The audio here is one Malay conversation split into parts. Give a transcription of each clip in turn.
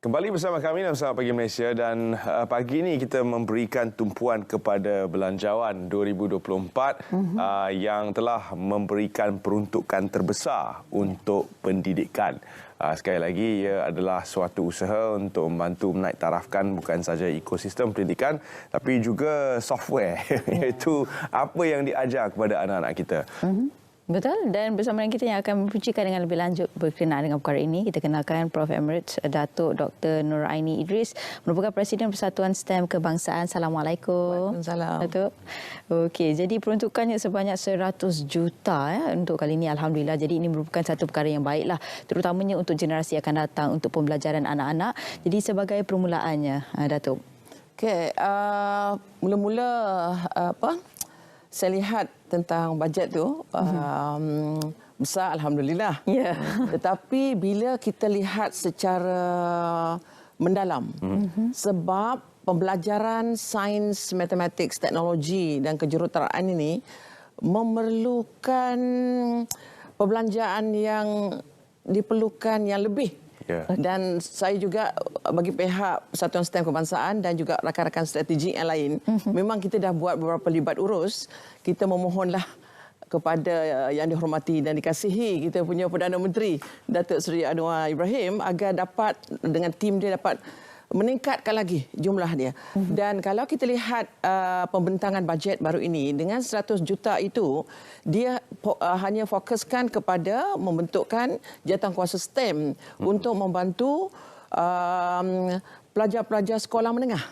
Kembali bersama kami dalam Selamat Pagi Malaysia dan pagi ini kita memberikan tumpuan kepada Belanjawan 2024 yang telah memberikan peruntukan terbesar untuk pendidikan. Sekali lagi, ia adalah suatu usaha untuk membantu menaik tarafkan bukan sahaja ekosistem pendidikan tapi juga software, iaitu apa yang diajar kepada anak-anak kita. Betul, dan bersama dengan kita yang akan mempuncikan dengan lebih lanjut berkenaan dengan perkara ini, kita kenalkan Prof. Emeritus Datuk Dr. Nuraini Idris, merupakan Presiden Persatuan STEM Kebangsaan. Assalamualaikum. Waalaikumsalam. Datuk. Okey, jadi peruntukannya sebanyak 100 juta untuk kali ini, alhamdulillah. Jadi ini merupakan satu perkara yang baiklah, terutamanya untuk generasi yang akan datang untuk pembelajaran anak-anak. Jadi sebagai permulaannya, Datuk. Okey, mula-mula saya lihat tentang bajet tu besar, alhamdulillah. Ya. Tetapi bila kita lihat secara mendalam, sebab pembelajaran sains, matematik, teknologi dan kejuruteraan ini memerlukan perbelanjaan yang diperlukan yang lebih. Dan saya juga bagi pihak Persatuan STEM Kebangsaan dan juga rakan-rakan strategik yang lain, memang kita dah buat beberapa libat urus. Kita memohonlah kepada yang dihormati dan dikasihi kita punya Perdana Menteri Datuk Seri Anwar Ibrahim agar dapat dengan tim dia dapat meningkatkan lagi jumlah dia. Dan kalau kita lihat pembentangan bajet baru ini dengan 100 juta itu, dia hanya fokuskan kepada membentukkan jawatankuasa STEM untuk membantu pelajar-pelajar sekolah menengah.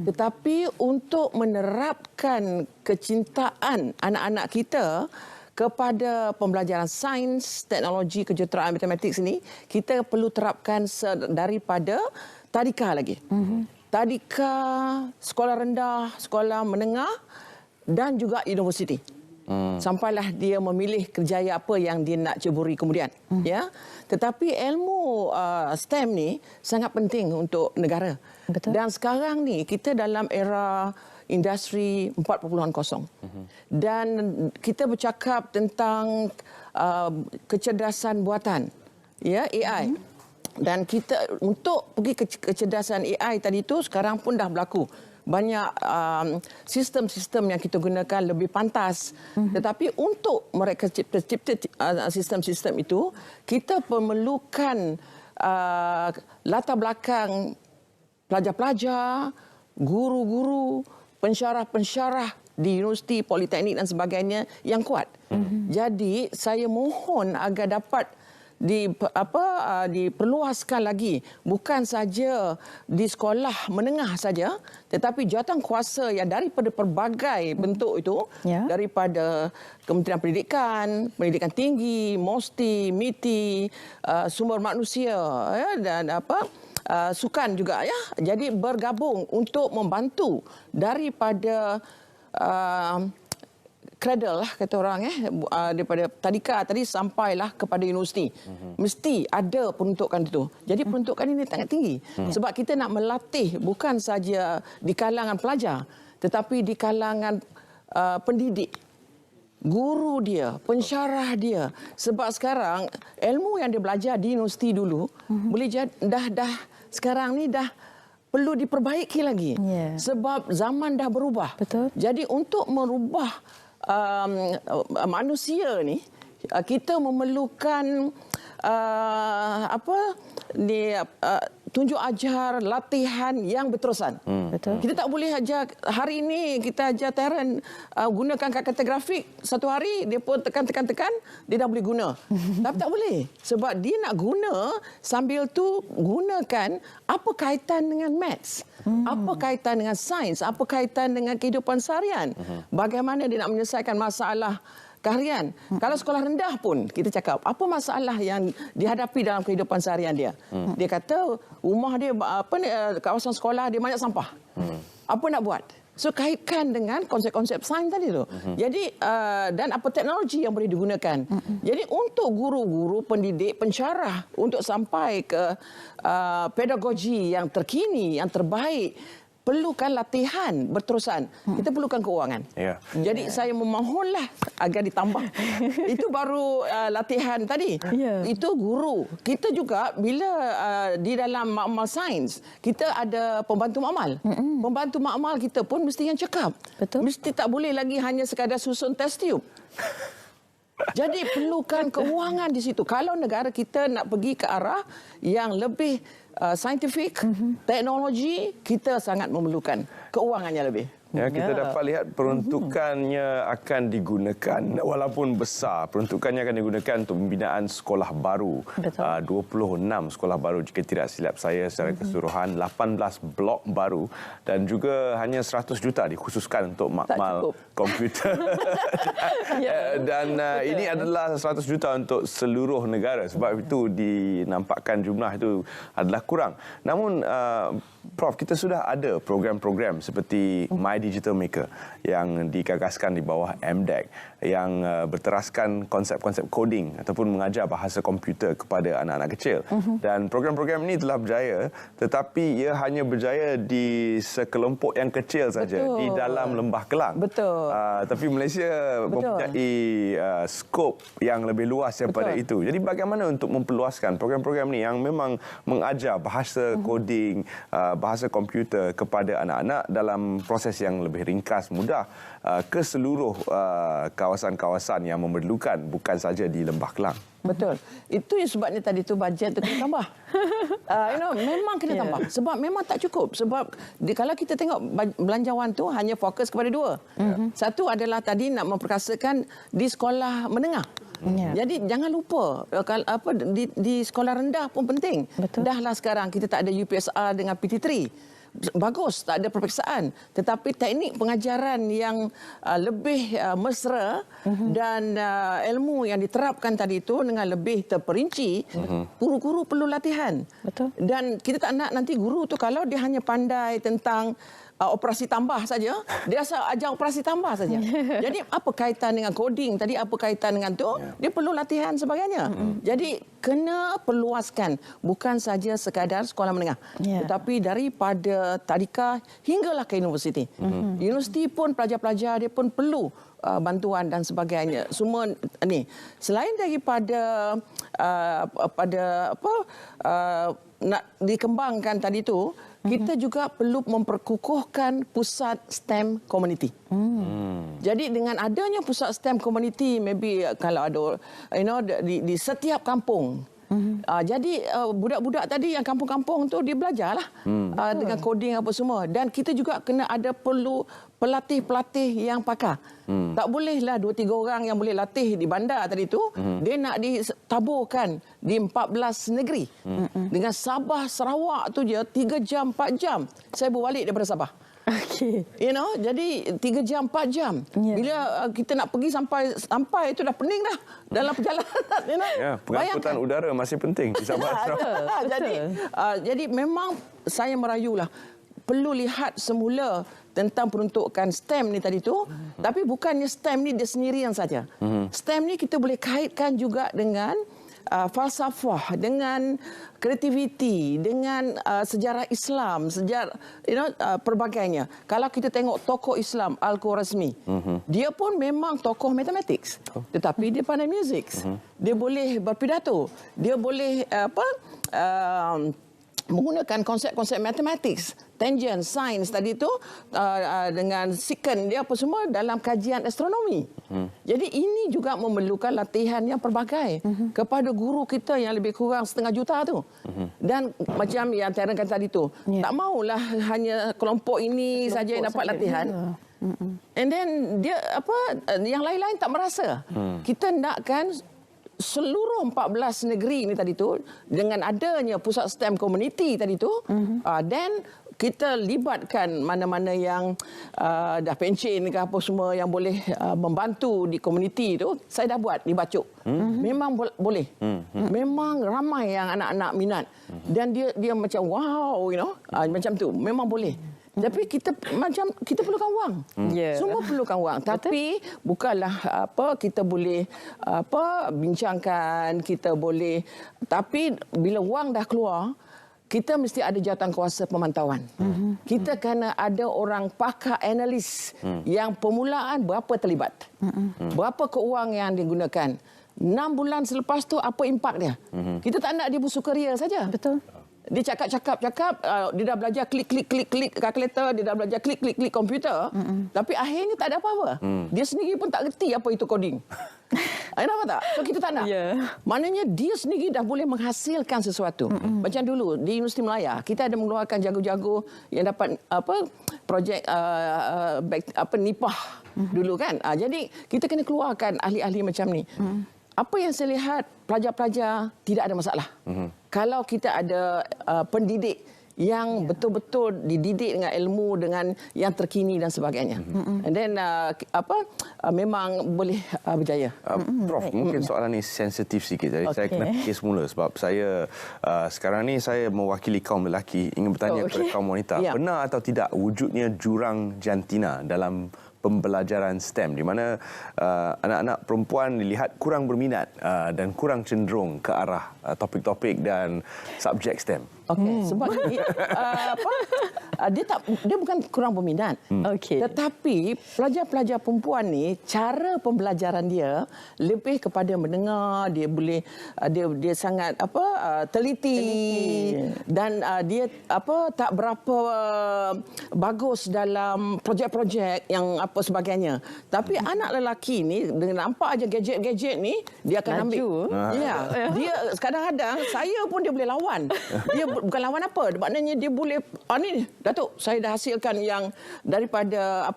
Tetapi untuk menerapkan kecintaan anak-anak kita kepada pembelajaran sains, teknologi, kejuruteraan, matematik ini, kita perlu terapkan daripada tadika lagi. Tadika, sekolah rendah, sekolah menengah dan juga universiti. Sampailah dia memilih kerjaya apa yang dia nak ceburi kemudian. Ya. Tetapi ilmu STEM ni sangat penting untuk negara. Betul. Dan sekarang ni kita dalam era industri 4.0. Dan kita bercakap tentang kecerdasan buatan, ya, AI. Dan kita untuk pergi ke kecerdasan AI tadi tu sekarang pun dah berlaku. Banyak sistem-sistem yang kita gunakan lebih pantas. Tetapi untuk mereka cipta sistem-sistem itu, kita memerlukan latar belakang pelajar-pelajar, guru-guru, pensyarah-pensyarah di universiti, politeknik dan sebagainya yang kuat. Jadi saya mohon agar dapat diperluaskan lagi, bukan saja di sekolah menengah saja, tetapi jawatankuasa yang daripada pelbagai bentuk itu, daripada Kementerian Pendidikan, Pendidikan Tinggi, MOSTI, MITI, sumber manusia, dan sukan juga, ya. Jadi bergabung untuk membantu daripada cradle lah kata orang, daripada tadika tadi sampailah kepada universiti. Mesti ada peruntukan itu. Jadi peruntukan ini sangat tinggi. Sebab kita nak melatih bukan saja di kalangan pelajar, tetapi di kalangan pendidik, guru dia, pensyarah dia. Sebab sekarang ilmu yang dia belajar di universiti dulu boleh dah sekarang ni dah perlu diperbaiki lagi. Sebab zaman dah berubah. Betul. Jadi untuk merubah manusia ni, kita memerlukan tunjuk ajar, latihan yang berterusan. Betul. Kita tak boleh ajar hari ini kita ajar Terence gunakan kata grafik, satu hari dia pun tekan, dia dah boleh guna. Tapi tak boleh. Sebab dia nak guna sambil tu gunakan apa kaitan dengan maths, apa kaitan dengan sains, apa kaitan dengan kehidupan seharian. Bagaimana dia nak menyelesaikan masalah harian. Kalau sekolah rendah pun kita cakap apa masalah yang dihadapi dalam kehidupan seharian dia. Dia kata rumah dia kawasan sekolah dia banyak sampah. Apa nak buat? So kaitkan dengan konsep-konsep sains tadi tu. Jadi dan apa teknologi yang boleh digunakan. Jadi untuk guru-guru, pendidik, pensyarah untuk sampai ke pedagogi yang terkini, yang terbaik, perlukan latihan berterusan. Kita perlukan keuangan. Ya. Jadi saya memohonlah agar ditambah. Itu baru latihan tadi. Ya. Itu guru. Kita juga bila di dalam makmal sains, kita ada pembantu makmal. Pembantu makmal kita pun mesti yang cakap. Betul. Mesti tak boleh lagi hanya sekadar susun test tube. Jadi perlukan keuangan di situ. Kalau negara kita nak pergi ke arah yang lebih saintifik, teknologi, kita sangat memerlukan keuangannya lebih. Ya, kita dapat lihat peruntukannya akan digunakan walaupun besar, peruntukannya akan digunakan untuk pembinaan sekolah baru. 26 sekolah baru jika tidak silap saya secara keseluruhan, 18 blok baru dan juga hanya 100 juta dikhususkan untuk makmal komputer. Dan ini adalah 100 juta untuk seluruh negara, sebab itu dinampakkan jumlah itu adalah kurang. Namun Prof, kita sudah ada program-program seperti My Digital Maker yang digagaskan di bawah MDEC yang berteraskan konsep-konsep coding ataupun mengajar bahasa komputer kepada anak-anak kecil. Dan program-program ini telah berjaya, tetapi ia hanya berjaya di sekelompok yang kecil saja. Betul. Di dalam Lembah Kelang. Betul. Tapi Malaysia mempunyai skop yang lebih luas daripada itu. Jadi bagaimana untuk memperluaskan program-program ini yang memang mengajar bahasa coding, bahasa komputer kepada anak-anak dalam proses yang lebih ringkas, mudah ke seluruh kawasan-kawasan yang memerlukan, bukan saja di Lembah Kelang. Betul. Itu yang sebabnya tadi tu bajet tu kena tambah. Memang kena tambah. Sebab memang tak cukup. Sebab kalau kita tengok belanjawan tu hanya fokus kepada dua. Satu adalah tadi nak memperkasakan di sekolah menengah. Jadi jangan lupa di sekolah rendah pun penting. Betul. Dahlah sekarang kita tak ada UPSR dengan PT3. Bagus, tak ada perpiksaan. Tetapi teknik pengajaran yang lebih mesra dan ilmu yang diterapkan tadi itu dengan lebih terperinci, guru-guru perlu latihan. Betul. Dan kita tak nak nanti guru tu kalau dia hanya pandai tentang operasi tambah saja, dia asal ajar operasi tambah saja. Jadi apa kaitan dengan coding tadi, apa kaitan dengan tu? Dia perlu latihan sebagainya. Jadi kena perluaskan, bukan saja sekadar sekolah menengah, tetapi daripada tadika hinggalah ke universiti. Universiti pun pelajar-pelajar dia pun perlu bantuan dan sebagainya. Semua ni selain daripada nak dikembangkan tadi tu, kita juga perlu memperkukuhkan pusat STEM community. Jadi dengan adanya pusat STEM community, maybe kalau ada di setiap kampung. Jadi budak-budak tadi yang kampung-kampung tu dia belajarlah dengan coding apa semua, dan kita juga kena ada perlu pelatih-pelatih yang pakar. Tak bolehlah 2-3 orang yang boleh latih di bandar tadi tu, dia nak ditaburkan di 14 negeri. Dengan Sabah, Sarawak tu je 3 jam, 4 jam saya berbalik daripada Sabah. Okey. Jadi 3 jam, 4 jam. Bila kita nak pergi sampai itu dah pening dah dalam perjalanan. Pengangkutan udara masih penting di Sabah. Jadi memang saya merayulah perlu lihat semula tentang peruntukan STEM ni tadi tu, tapi bukannya STEM ni dia sendirian saja. STEM ni kita boleh kaitkan juga dengan falsafah, dengan kreativiti, dengan sejarah Islam, perbagainya. Kalau kita tengok tokoh Islam Al-Khwarizmi, dia pun memang tokoh matematik, tetapi dia pandai muzik. Dia boleh berpidato, dia boleh menggunakan konsep-konsep matematik, tangent, sains tadi tu dengan secant dia apa semua dalam kajian astronomi. Jadi ini juga memerlukan latihan yang pelbagai kepada guru kita yang lebih kurang 500,000 juta tu. Dan macam yang terangkan tadi tu, tak maulah hanya kelompok ini saja yang dapat latihan. And then dia yang lain-lain tak merasa. Kita nakkan seluruh 14 negeri ni tadi tu, dengan adanya pusat STEM community tadi tu, dan kita libatkan mana-mana yang dah pencen ke apa semua yang boleh membantu di komuniti tu. Saya dah buat di Bacuk. Memang boleh. Memang ramai yang anak-anak minat. Dan dia macam wow, macam tu. Memang boleh. Tapi kita perlukan wang. Semua perlukan wang. Tapi bukanlah kita boleh bincangkan, kita boleh, tapi bila wang dah keluar, kita mesti ada jawatankuasa pemantauan. Kita kena ada orang pakar analis yang permulaan berapa terlibat. Berapa keuangan yang digunakan. 6 bulan selepas tu apa impak dia. Kita tak nak dia bersukaria saja. Betul. Dia cakap, dia dah belajar klik kalkulator, dia dah belajar klik komputer, tapi akhirnya tak ada apa-apa. Dia sendiri pun tak reti apa itu coding. Nampak tak? So kita tak nak. Maknanya dia sendiri dah boleh menghasilkan sesuatu. Macam dulu di Universiti Melaya, kita ada mengeluarkan jago-jago yang dapat projek nipah dulu kan. Jadi kita kena keluarkan ahli-ahli macam ni. Apa yang saya lihat, pelajar-pelajar tidak ada masalah. Kalau kita ada pendidik yang betul-betul dididik dengan ilmu, dengan yang terkini dan sebagainya. And then memang boleh berjaya. Prof, mungkin soalan ni sensitif sikit. Jadi saya kena fikir semula sebab saya sekarang ni saya mewakili kaum lelaki, ingin bertanya kepada kaum wanita. Benar atau tidak wujudnya jurang jantina dalam pembelajaran STEM di mana anak-anak perempuan dilihat kurang berminat dan kurang cenderung ke arah topik-topik dan subjek STEM? Sebab dia bukan kurang berminat. Tetapi pelajar-pelajar perempuan ni cara pembelajaran dia lebih kepada mendengar, dia boleh dia sangat teliti dan dia tak berapa bagus dalam projek-projek yang apa sebagainya. Tapi anak lelaki ni dengan nampak aja gadget-gadget ni dia akan ambil. Dia kadang-kadang saya pun dia boleh lawan. Dia bukan lawan apa, maknanya dia boleh ni Datuk, saya dah hasilkan yang daripada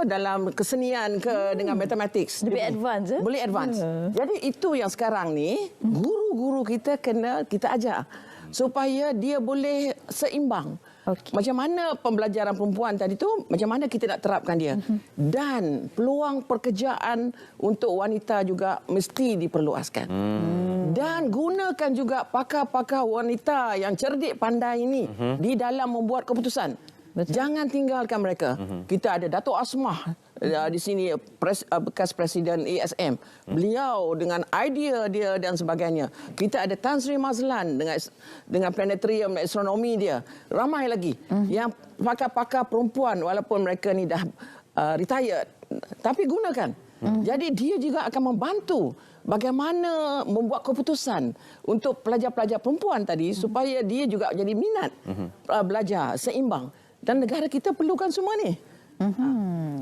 dalam kesenian ke dengan mathematics. Lebih advance. Boleh advance. Jadi itu yang sekarang ni guru-guru kita kena kita ajar supaya dia boleh seimbang. Macam mana pembelajaran perempuan tadi tu, macam mana kita nak terapkan dia. Dan peluang pekerjaan untuk wanita juga mesti diperluaskan. Dan gunakan juga pakar-pakar wanita yang cerdik pandai ini di dalam membuat keputusan. Jangan tinggalkan mereka. Kita ada Datuk Asmah di sini, bekas Presiden ASM. Beliau dengan idea dia dan sebagainya. Kita ada Tan Sri Mazlan dengan planetarium astronomi dia. Ramai lagi yang pakar-pakar perempuan walaupun mereka ni dah retired. Tapi gunakan. Jadi dia juga akan membantu bagaimana membuat keputusan untuk pelajar-pelajar perempuan tadi supaya dia juga jadi minat belajar seimbang. Dan negara kita perlukan semua ni.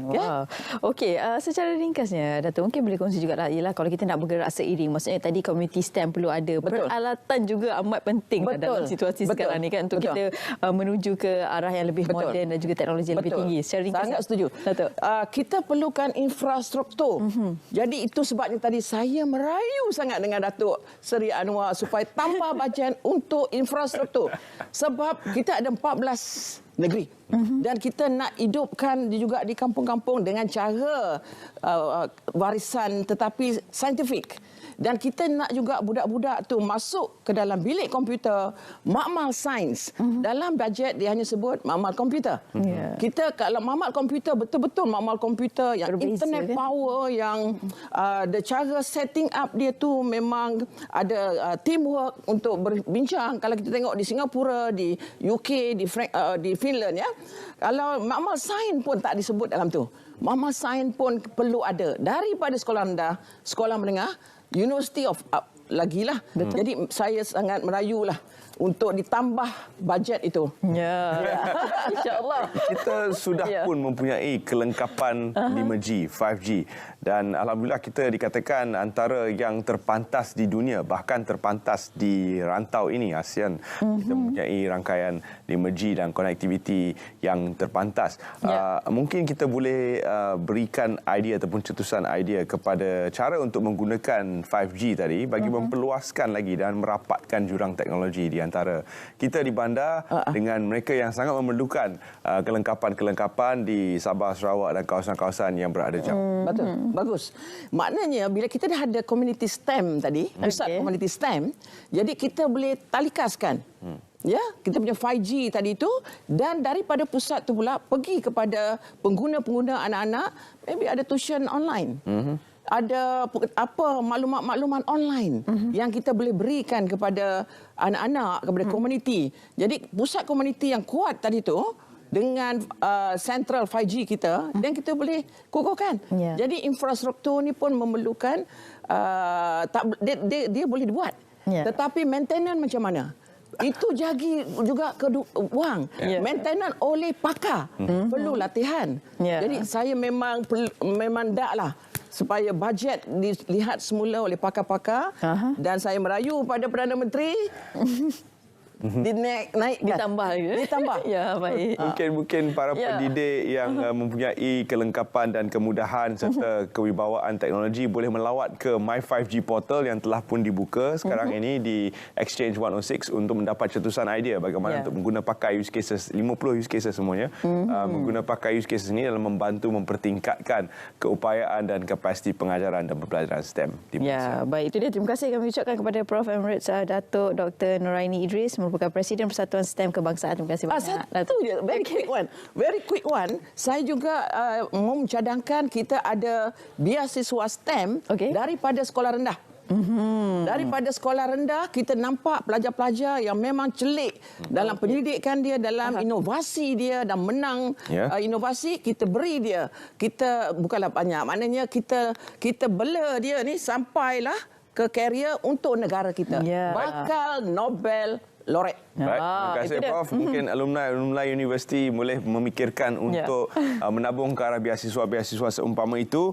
Wow. Okey, secara ringkasnya Datuk mungkin boleh kongsi juga lah, ialah kalau kita nak bergerak seiring, maksudnya tadi community STEM perlu ada. Peralatan juga amat penting dalam situasi sekarang ni kan, untuk kita menuju ke arah yang lebih moden dan juga teknologi yang lebih tinggi. Secara ringkas, sangat setuju. Datuk, kita perlukan infrastruktur. Jadi itu sebabnya tadi saya merayu sangat dengan Datuk Seri Anwar supaya tambah bajet untuk infrastruktur. Sebab kita ada 14 negeri. Dan kita nak hidupkan juga di kampung-kampung dengan cara warisan tetapi saintifik. Dan kita nak juga budak-budak tu masuk ke dalam bilik komputer, makmal sains. Dalam bajet dia hanya sebut makmal komputer. Kita kalau makmal komputer betul-betul makmal komputer yang berbeza, internet power, yang ada cara setting up dia tu memang ada teamwork untuk berbincang. Kalau kita tengok di Singapura, di UK, di Finland ya. Kalau makmal sains pun tak disebut dalam tu. Makmal sains pun perlu ada daripada sekolah rendah, sekolah menengah, University of lagilah. Jadi saya sangat merayulah untuk ditambah bajet itu. InsyaAllah. Kita sudah pun mempunyai kelengkapan 5G, 5G. Dan alhamdulillah kita dikatakan antara yang terpantas di dunia, bahkan terpantas di rantau ini, ASEAN. Kita mempunyai rangkaian 5G dan konektiviti yang terpantas. Mungkin kita boleh berikan idea ataupun cetusan idea kepada cara untuk menggunakan 5G tadi bagi memperluaskan lagi dan merapatkan jurang teknologi di antara kita di bandar dengan mereka yang sangat memerlukan kelengkapan-kelengkapan di Sabah, Sarawak dan kawasan-kawasan yang berada jauh. Betul. Bagus. Maknanya bila kita dah ada community STEM tadi, pusat community STEM, jadi kita boleh talikaskan. Ya, kita punya 5G tadi itu, dan daripada pusat tu pula pergi kepada pengguna-pengguna anak-anak, maybe ada tuition online. ada apa maklumat-maklumat online yang kita boleh berikan kepada anak-anak, kepada komuniti. Jadi pusat komuniti yang kuat tadi tu dengan central 5G kita dan kita boleh kukuhkan. Jadi infrastruktur ni pun memerlukan dia boleh dibuat. Tetapi maintenance macam mana? Itu jadi juga wang. Maintenance oleh pakar. Perlu latihan. Jadi saya memang taklah supaya bajet dilihat semula oleh pakar-pakar dan saya merayu pada Perdana Menteri ditambah. Ya, baik. Mungkin para pendidik yang mempunyai kelengkapan dan kemudahan serta kewibawaan teknologi boleh melawat ke My5G portal yang telah pun dibuka sekarang ini di Exchange 106 untuk mendapat cetusan idea bagaimana untuk mengguna pakai use cases, 50 use cases semuanya. Mengguna pakai use cases ini dalam membantu mempertingkatkan keupayaan dan kapasiti pengajaran dan pembelajaran STEM di Malaysia. Ya, baik. Itu dia. Terima kasih kami ucapkan kepada Prof. Emeritus Datuk Dr. Nuraini Idris, merupakan Presiden Persatuan STEM Kebangsaan. Terima kasih banyak. Satu je, very quick one. Saya juga mencadangkan kita ada beasiswa STEM daripada sekolah rendah. Daripada sekolah rendah kita nampak pelajar-pelajar yang memang celik dalam pendidikan dia, dalam inovasi dia dan menang inovasi, kita beri dia. Kita bukanlah banyak, maknanya kita bela dia ni sampailah ke karier untuk negara kita. Bakal Nobel Laureate. Baik, terima kasih Prof. Mungkin alumni universiti boleh memikirkan untuk menabung ke arah beasiswa-beasiswa seumpama itu.